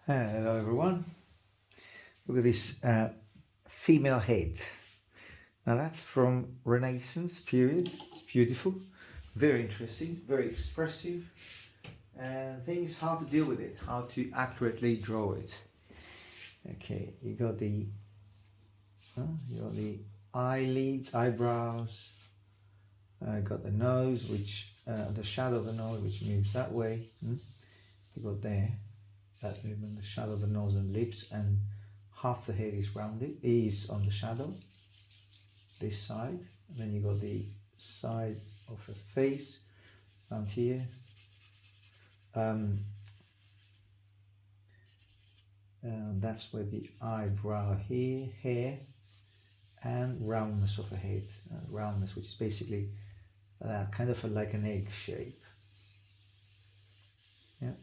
Hello everyone. Look at this female head. Now that's from Renaissance period. It's beautiful, very interesting, very expressive. And the thing is how to deal with it, how to accurately draw it. Okay, you got the eyelids, eyebrows. Got the nose, which the shadow of the nose, which moves that way. You got there. That movement, the shadow of the nose and lips, and half the head is rounded, is on the shadow, this side, and then you got the side of the face around here. That's where the eyebrow here, hair, and roundness of the head, roundness, which is basically kind of like an egg shape. Yeah,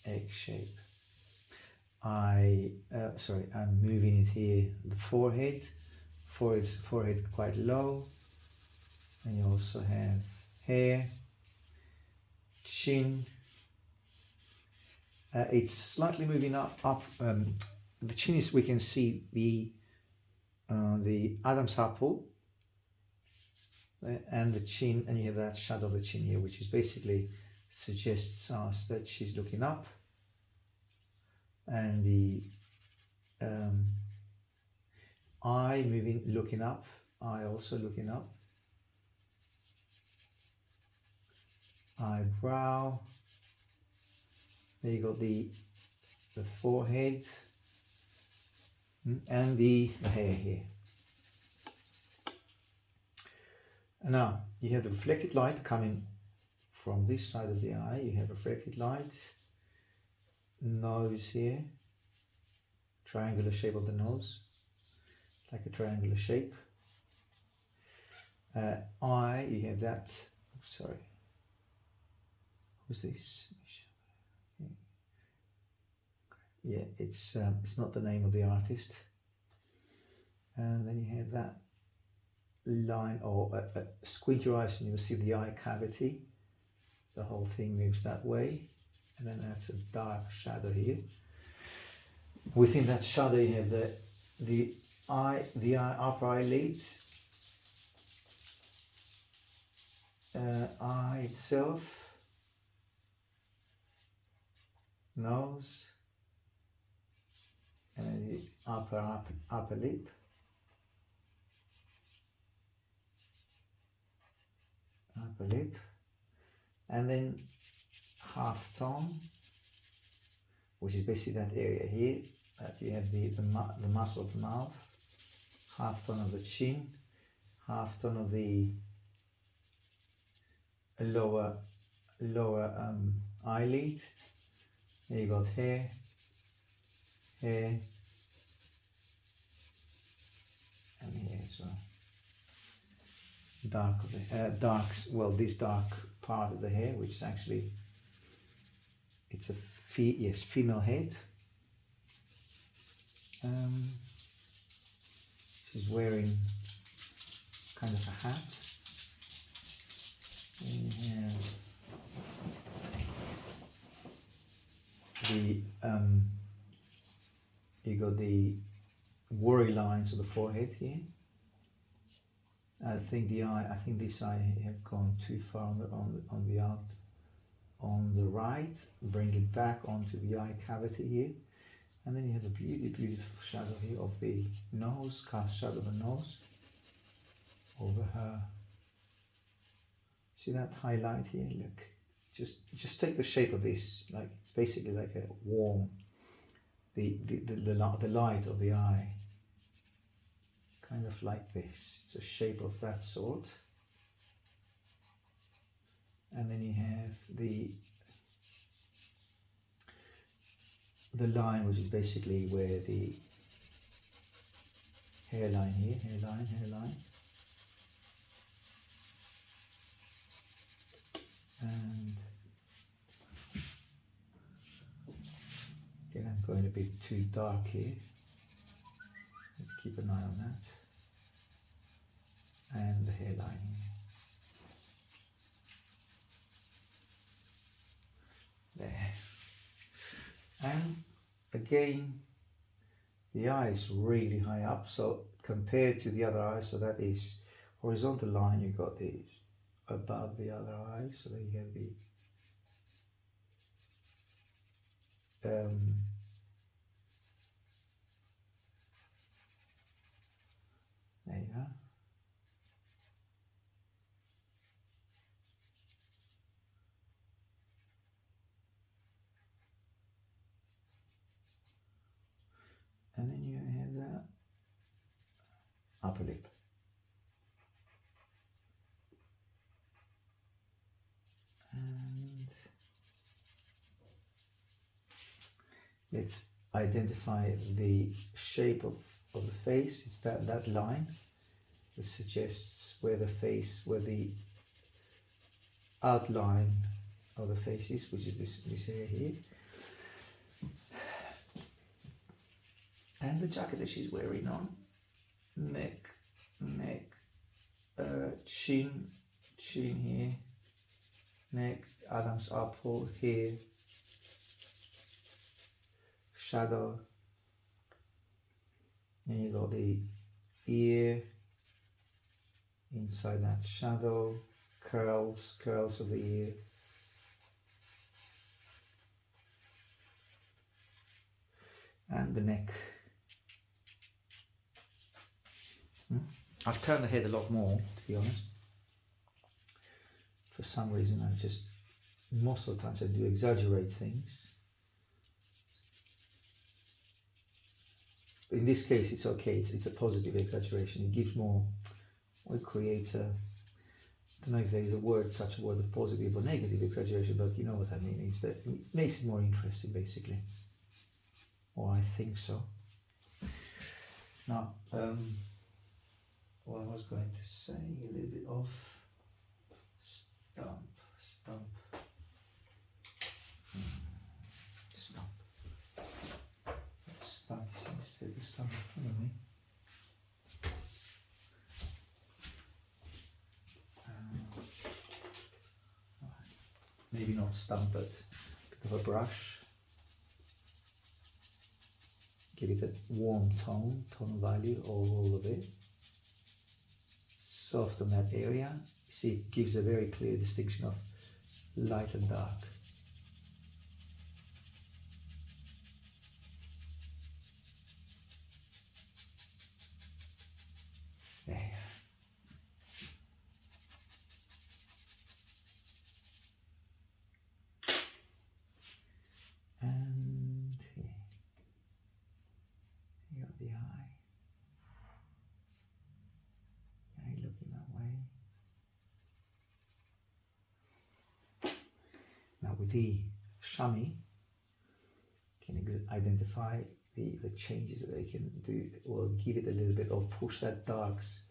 egg shape. I'm moving it here, the forehead quite low, and you also have hair, chin. It's slightly moving up. The chin is, we can see the Adam's apple, and the chin, and you have that shadow of the chin here, which is basically suggests us that she's looking up, and the eye looking up, eye also looking up, eyebrow. There you got the forehead, and the hair here. And now you have the reflected light coming from this side of the eye. You have reflected light, nose here, triangular shape of the nose, like a triangular shape. Eye, you have that. Sorry, who's this? Yeah, it's not the name of the artist. And then you have that line, or squint your eyes and you'll see the eye cavity. The whole thing moves that way, and then that's a dark shadow here. Within that shadow you have the upper eyelid, eye itself, nose, and then the upper lip, and then half tone, which is basically that area here. You have the muscle of the mouth, half tone of the chin, half tone of the lower eyelid. There you got hair, and here as well. This dark part of the hair, which is actually, it's a female head. She's wearing kind of a hat. And you have you got the worry lines of the forehead here. I think this eye have gone too far on the right. Bring it back onto the eye cavity here, and then you have a beautiful shadow here of the nose, cast shadow of the nose over her. See that highlight here? Look, just take the shape of this. Like, it's basically like a warm, the light of the eye. Kind of like this. It's a shape of that sort. And then you have the line, which is basically where the hairline here, hairline. And again, I'm going a bit too dark here. Keep an eye on that. And the hairline here. There. And again, the eye is really high up, so compared to the other eye, so that is horizontal line, you got this above the other eye, so there you have the there you go. And then you have that upper lip. And let's identify the shape of the face. It's that line that suggests where the face, where the outline of the face is, which is this area here. And the jacket that she's wearing on, neck, chin here, neck, Adam's apple here, shadow, and you got the ear inside that shadow, curls of the ear, and the neck. I've turned the head a lot more, to be honest. For some reason, most of the times I do exaggerate things. In this case, it's okay, it's a positive exaggeration. It gives more, or it creates a, I don't know if there is such a word of positive or negative exaggeration, but you know what I mean. It's that it makes it more interesting, basically. Or I think so. Now, what I was going to say, a little bit of stump. Let's take the stump in front of me. Maybe not stump, but a bit of a brush. Give it a warm tone value all of it. Soften that area. You see, it gives a very clear distinction of light and dark. There. And here. You got the eye. Eye looking that way. Now with the chamois, can you identify the changes that they can do, or give it a little bit, or push those darks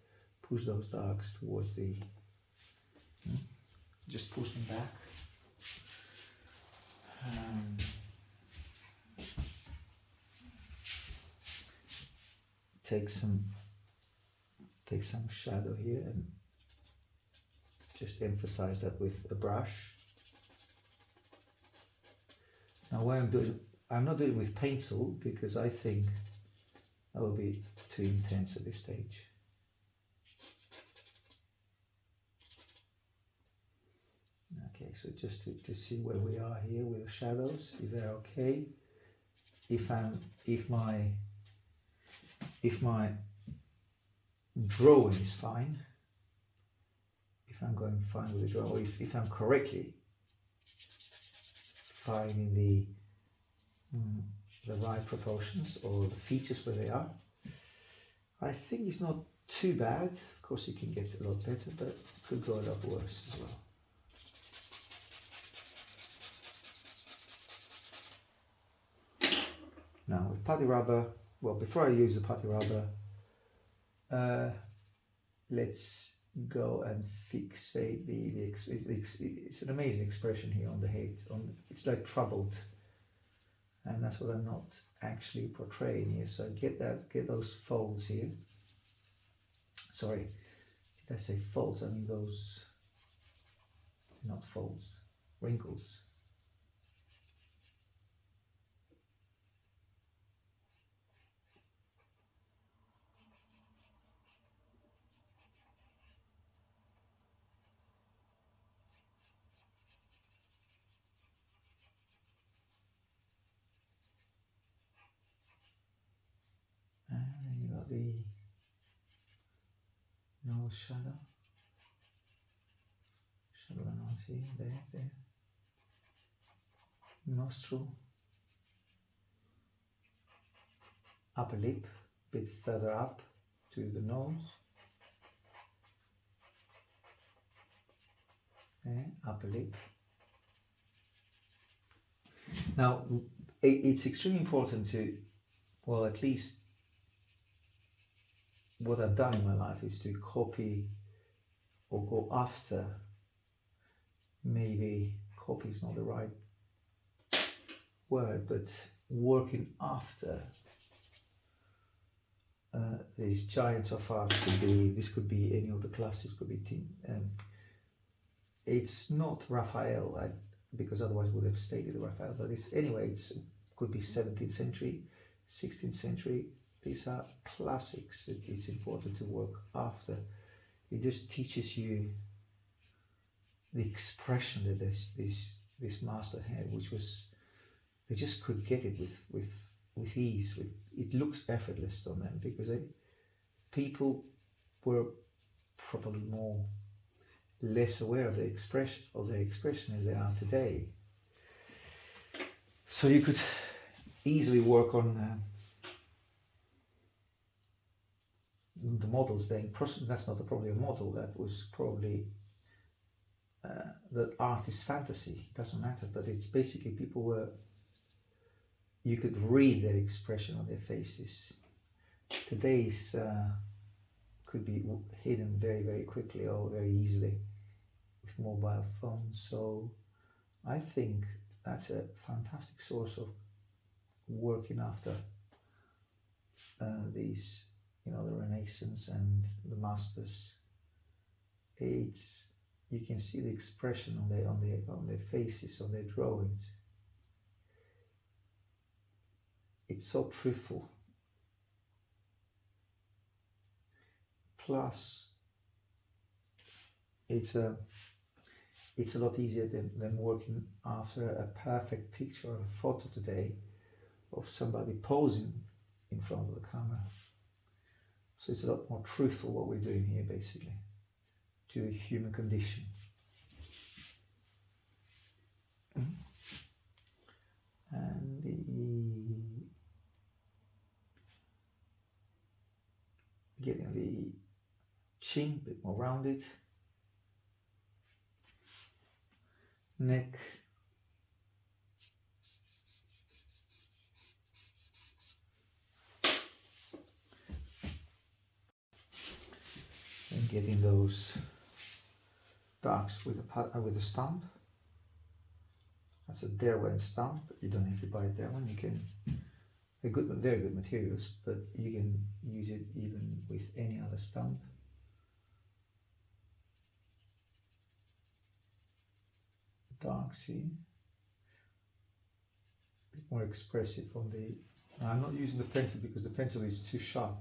towards the, just push them back. Take some shadow here and just emphasize that with a brush. Now what I'm not doing it with pencil because I think that will be too intense at this stage. Okay, so just to see where we are here with the shadows, is that okay? If my drawing is fine, if I'm going fine with the drawing, if I'm correctly finding the right proportions or the features where they are, I think it's not too bad. Of course it can get a lot better, but it could go a lot worse as well. Now with putty rubber, well, before I use the putty rubber, let's go and fixate it's an amazing expression here on the head. It's like troubled, and that's what I'm not actually portraying here. So get those folds here. Sorry, did I say folds? I mean those, not folds, wrinkles. nose shadow. Shadow of the nose here, there. Nostril. Upper lip, a bit further up to the nose. There, upper lip. Now, it's extremely important to, well, at least what I've done in my life is to copy or go after, maybe copy is not the right word, but working after these giants of art. This could be any of the classics, could be it's not Raphael, because otherwise would have stated Raphael, but it could be 17th century, 16th century. These are classics. It's important to work after. It just teaches you the expression that this master had, which was, they just could get it with ease. It looks effortless on them, because people were probably less aware of their expression as they are today. So you could easily work on the models then. That's not probably a model, that was probably the artist's fantasy. It doesn't matter, but it's basically you could read their expression on their faces. Today's could be hidden very, very quickly or very easily with mobile phones. So I think that's a fantastic source of working after these, the Renaissance and the masters. You can see the expression on their faces, on their drawings. It's so truthful. Plus, it's a lot easier than working after a perfect picture or a photo today of somebody posing in front of the camera. So it's a lot more truthful what we're doing here, basically, to the human condition. And getting the chin a bit more rounded, neck, and getting those darks with a stump. That's a Derwent stump. You don't have to buy a Derwent. You can, they're very good materials, but you can use it even with any other stump. Darks here, a bit more expressive on the. I'm not using the pencil because the pencil is too sharp.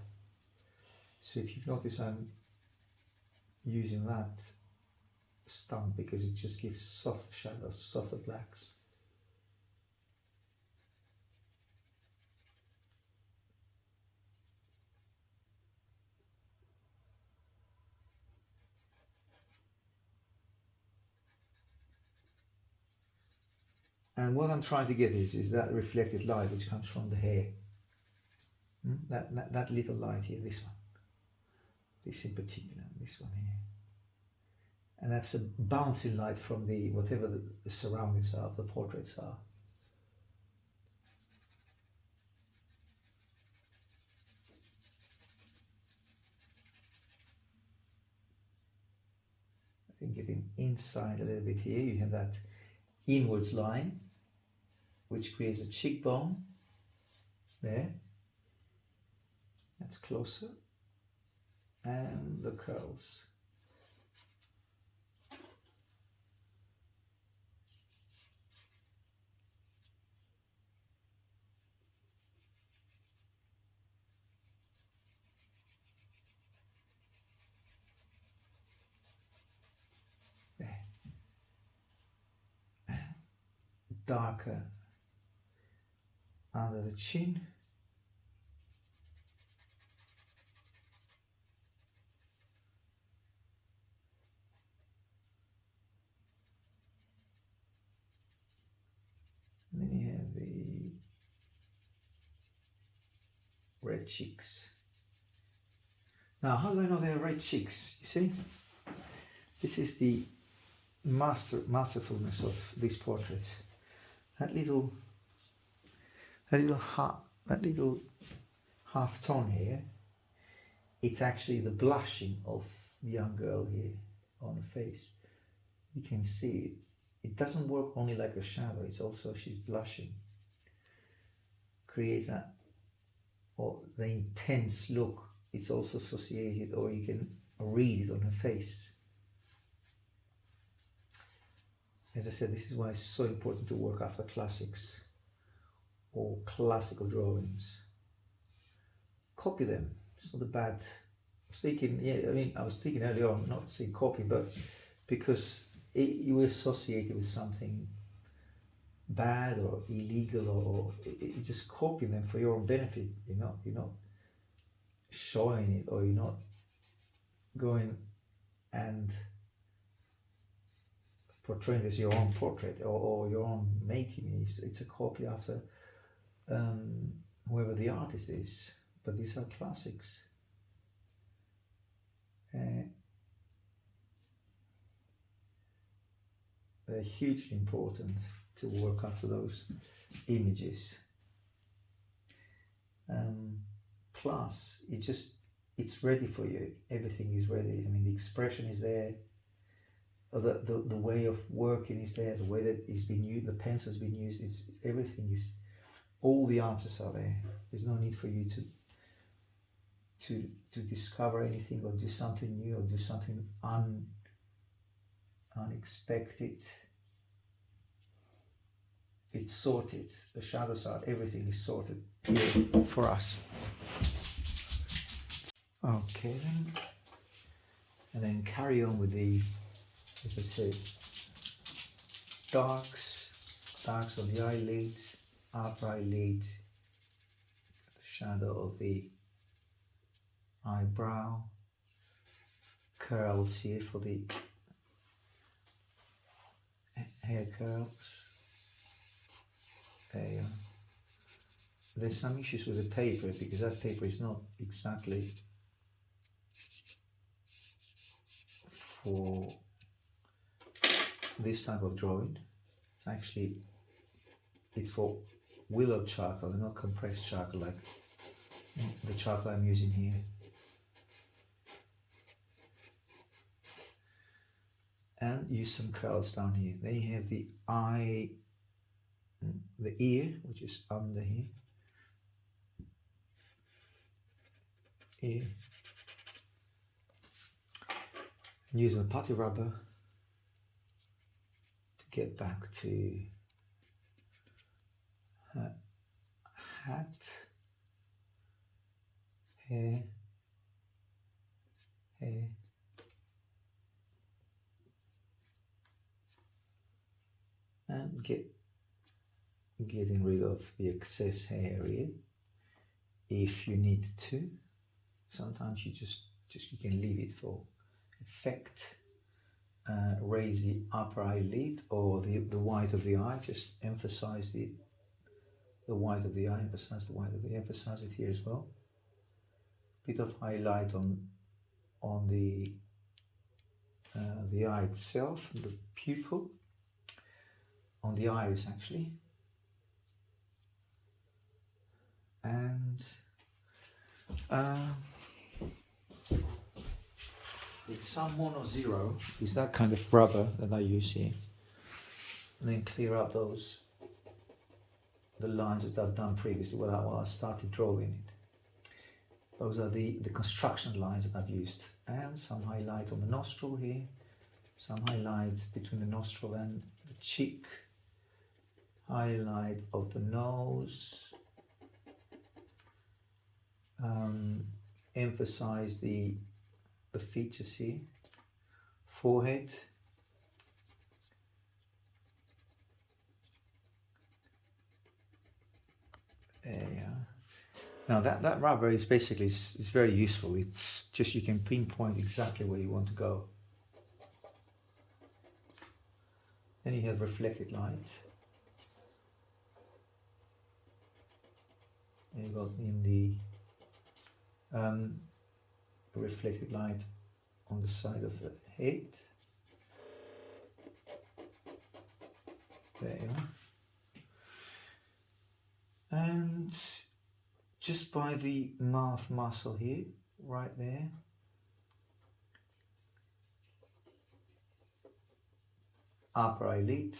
So if you've noticed, I'm using that stump because it just gives soft shadows, softer blacks. And what I'm trying to get is that reflected light which comes from the hair. That little light here, this one. This in particular, this one here. And that's a bouncing light from whatever the surroundings are, the portraits are. I think getting inside a little bit here, you have that inwards line, which creates a cheekbone there. That's closer. And the curls. There. Darker under the chin. red cheeks. Now, how do I know they're red cheeks? You see, this is the masterfulness of this portrait. That little half tone here, it's actually the blushing of the young girl here on the face. You can see it. It doesn't work only like a shadow, it's also she's blushing. Creates that, or the intense look. It's also associated, or you can read it on her face. As I said, this is why it's so important to work after classics or classical drawings. Copy them. It's not a bad. I was thinking earlier on not to say copy, but because you associate it with something bad or illegal, or you just copy them for your own benefit. You're not showing it, or you're not going and portraying as your own portrait or your own making. It's a copy after whoever the artist is, but these are classics. They're hugely important to work after those images. Plus, it's ready for you. Everything is ready. I mean, the expression is there. The way of working is there. The way that it's been used, the pencil has been used. Everything is. All the answers are there. There's no need for you to discover anything or do something new or do something unexpected. It's sorted. The shadows are. Everything is sorted here for us. Okay then, and then carry on with the, as I said, darks of the eyelids, upper eyelid, the shadow of the eyebrow, curls here for the hair curls. There you are. There's some issues with the paper because that paper is not exactly for this type of drawing. It's for willow charcoal and not compressed charcoal like the charcoal I'm using here. And use some curls down here. Then you have the eye, the ear, which is under here. Ear. And use a putty rubber to get back to her hat, hair, and getting rid of the excess hair here if you need to. Sometimes you can leave it for effect. Raise the upper eyelid or the white of the eye. Just emphasize the white of the eye. Emphasize the white of the eye. Emphasize it here as well. Bit of highlight on the eye itself, the pupil, on the iris actually, and it's some mono zero is that kind of rubber that I use here, and then clear up the lines that I've done previously while I started drawing it. Those are the construction lines that I've used, and some highlight on the nostril here, some highlight between the nostril and the cheek, highlight of the nose, emphasize the features here, forehead, there you are. Now that rubber is basically is very useful. It's just you can pinpoint exactly where you want to go. Then you have reflected light. You got in the reflected light on the side of the head. There you are. And just by the mouth muscle here, right there, upper eyelid,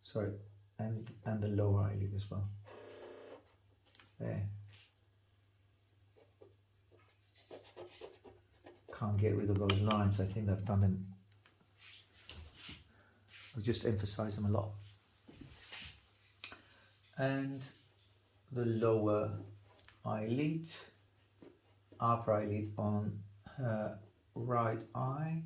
sorry, and the lower eyelid as well. There. Can't get rid of those lines. I think I've done them. I've just emphasized them a lot. And the lower eyelid, upper eyelid on her right eye.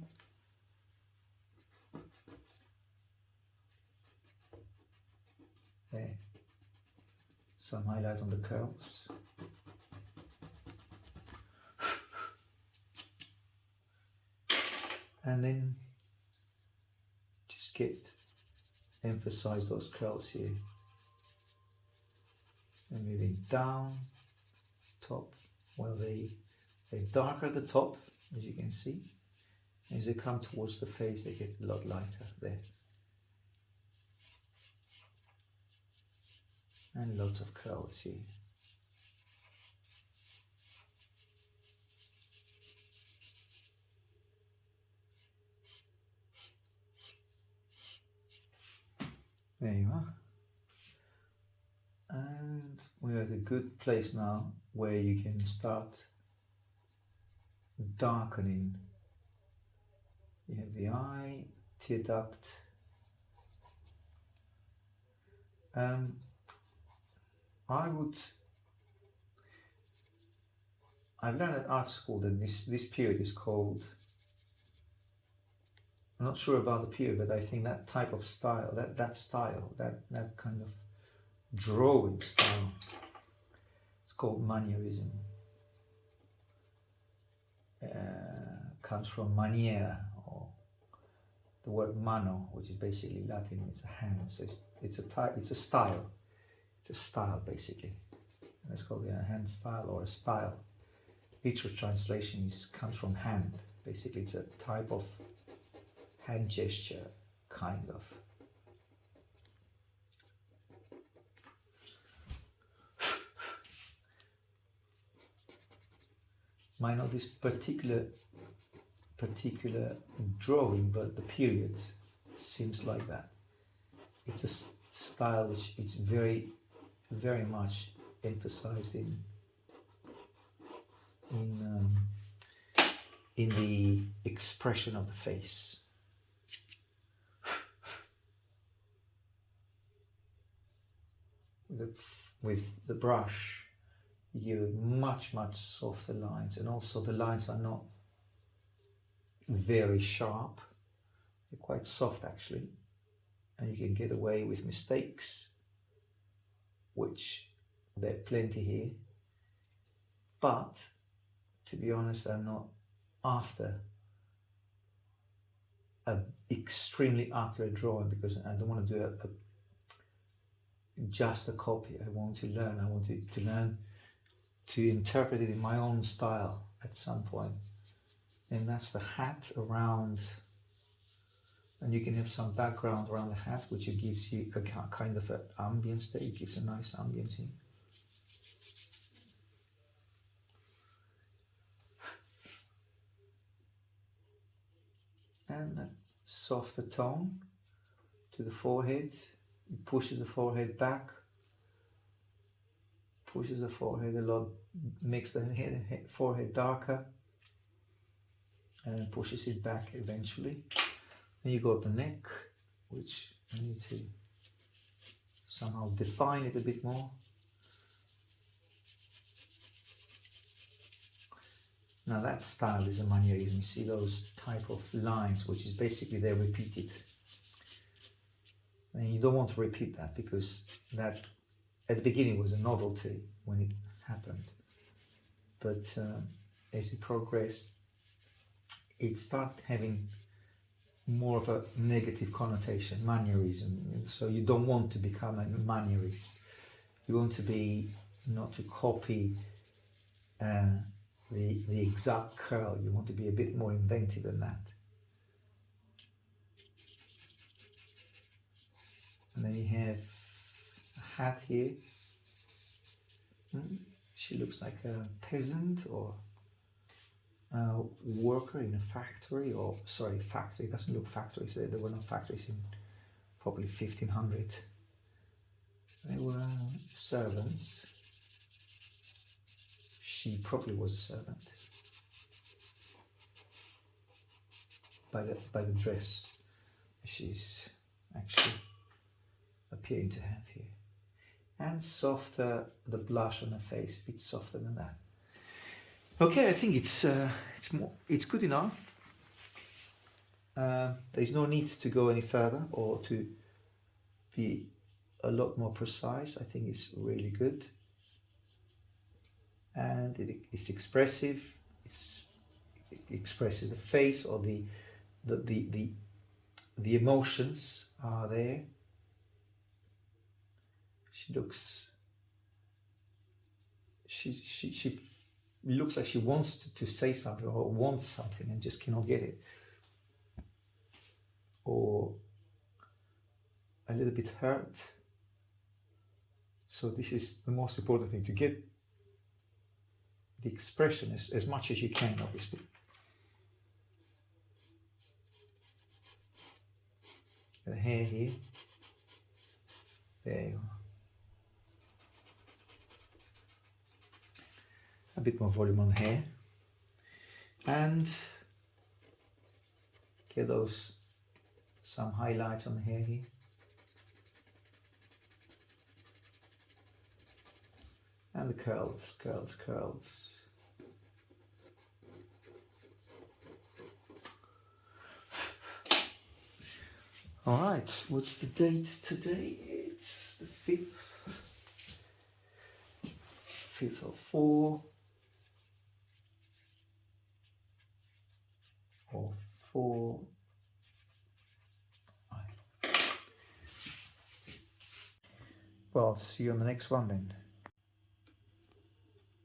There. Some highlight on the curls. And then just emphasize those curls here. And moving down, top. Well, they're darker at the top, as you can see. As they come towards the face, they get a lot lighter there. And lots of curls here. There you are. And we're at a good place now where you can start darkening. You have the eye, tear duct. I've learned at art school that this period is called, I'm not sure about the period, but I think that type of style, that kind of drawing style, it's called manierism. Comes from maniera, or the word mano, which is basically Latin, it's a hand. So it's a style basically. And it's called a hand style or a style. Literal translation comes from hand. Basically, it's a type of hand gesture, kind of. Might not this particular drawing, but the period seems like that. It's a style which it's very, very much emphasized in the expression of the face. With the brush, you give much softer lines, and also the lines are not very sharp. They're quite soft actually, and you can get away with mistakes, which there are plenty here. But to be honest, I'm not after an extremely accurate drawing, because I don't want to do just a copy. I want to learn. I want to learn to interpret it in my own style at some point. And that's the hat around, and you can have some background around the hat, which it gives you a kind of an ambience there. It gives a nice ambience here. And a softer tone to the forehead. It pushes the forehead back, pushes the forehead a lot, makes the forehead darker, and pushes it back eventually. Then you got the neck, which I need to somehow define it a bit more. Now that style is a manierism. You see those type of lines, which is basically they're repeated. And you don't want to repeat that, because that at the beginning was a novelty when it happened. But as it progressed, it started having more of a negative connotation, manierism. So you don't want to become a manierist. You want to be, not to copy the exact curl. You want to be a bit more inventive than that. And then you have a hat here. She looks like a peasant or a worker in a factory, or sorry, factory. It doesn't look factories. There were no factories in probably 1500. They were servants. She probably was a servant by the dress she's actually appearing to have here. And softer, the blush on her face, a bit softer than that. Okay, I think it's good enough. There's no need to go any further or to be a lot more precise. I think it's really good, and it's expressive. It expresses the face, or the emotions are there. She looks. She looks like she wants to say something, or wants something and just cannot get it, or a little bit hurt. So this is the most important thing, to get the expression as much as you can, obviously. The hair here. There you are. A bit more volume on the hair. And get some highlights on the hair here. And the curls. All right, what's the date today? It's the 5th of 4. Or 4. Well, I'll see you on the next one then.